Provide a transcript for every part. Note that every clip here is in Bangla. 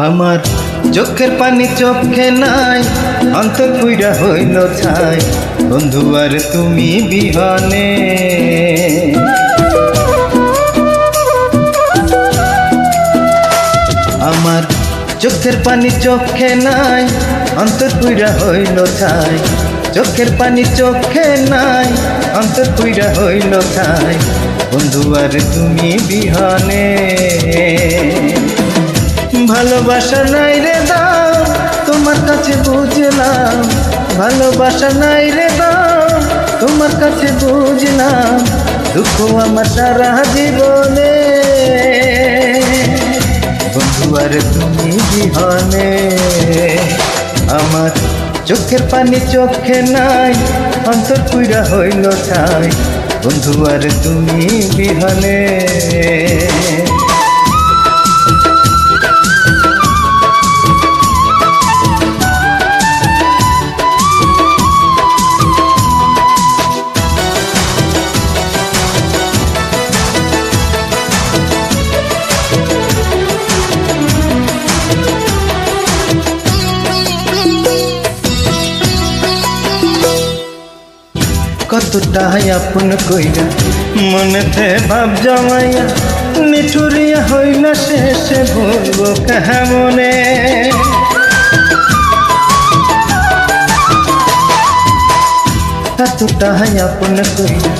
আমার চোখের পানি চোখে নাই, অন্তর পুইরা হইল ছাই, বন্ধু আর তুমি বিহনে। আমার চোখের পানি চোখে নাই, অন্তর পুইরা হইল ছাই, চোখের পানি চোখে নাই, অন্তর পুইরা হইল ছাই, বন্ধু আর তুমি বিহনে। ভালোবাসা নাই রে দাও তোমার কাছে বুঝলাম, ভালোবাসা নাই রে দাও তোমার কাছে বুঝলাম, দুঃখ আমার সারা জীবনে, বন্ধু আর তুমি বিহনে। আমার চোখের পানি চোখে নাই, অন্তর পুইরা হইল ছাই, বন্ধু আর তুমি বিহনে। কতটাই আপন কইরা মনেতে ভাব জমাইয়া, নিঠুরিয়া হইল শেষে ভুলবো কেমনে। কতটাই আপন কইরা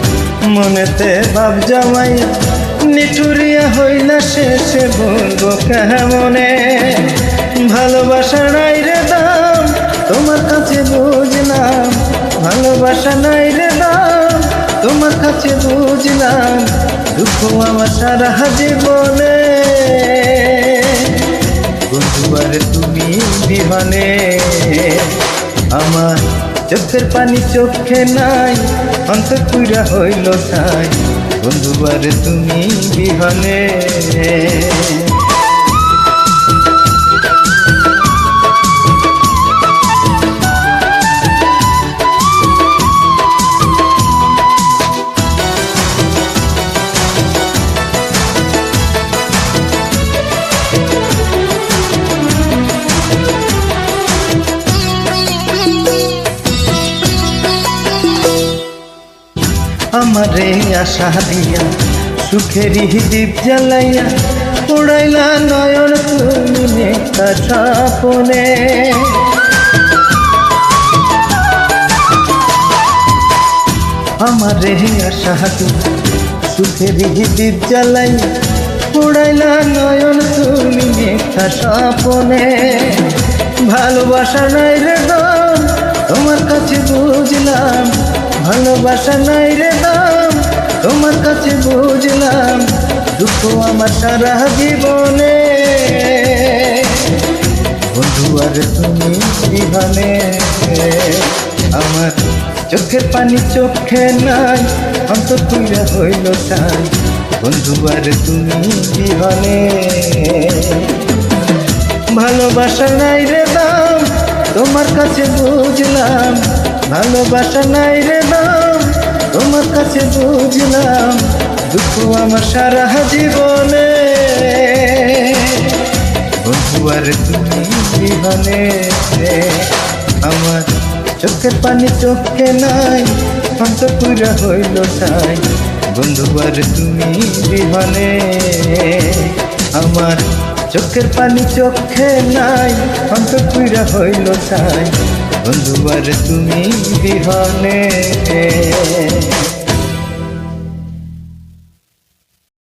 মনেতে ভাব জমাইয়া, নিঠুরিয়া হইল শেষে ভুলবো কেমনে। ভালোবাসা নাই রে দাম তোমার কাছে বুঝলাম, ভালোবাসা নাই রে দাম তোমার কাছে বুঝলাম, দুঃখ আমার সারা জীবনে, বন্ধু আর তুমি বিহনে। আমার চোখের পানি চোখে নাই, অন্তর পুইরা হইল ছাই, বন্ধু আর তুমি বিহনে। আমারে আশা দিয়া সুখেরই দীপ জ্বালাইয়া, উড়াইলা নয়ন তুমি নেতা স্বপনে। আমারে আশা দিয়া সুখেরই দীপ জ্বালাইয়া, উড়াইলা নয়ন তুমি নেতা স্বপনে। ভালোবাসা নাই রে দাম তোমার কাছে বুঝলাম, ভালোবাসা নাই রে দাম তোমার কাছে বুঝলাম, দুঃখ আমার সারা জীবনে, বন্ধু আর তুমি বিহনে। আমার চোখের পানি চোখে নাই, অন্তর পুইরা হইল ছাই, বন্ধু আর তুমি বিহনে। ভালোবাসা নাই রে দাম তোমার কাছে বুঝলাম, ভালোবাসা নাই রে দাম তোমার কাছে বুঝলাম, দুঃখ আমার সারা জীবনে, বন্ধু আর তুমি বিহনে। আমার চোখের পানি চোখে নাই, অন্তর পুইরা হইল ছাই, বন্ধু আর তুমি বিহনে। আমার চোখের পানি চোখে নাই, অন্তর পুইরা হইল ছাই, বন্ধু আর তুমি বিহনে।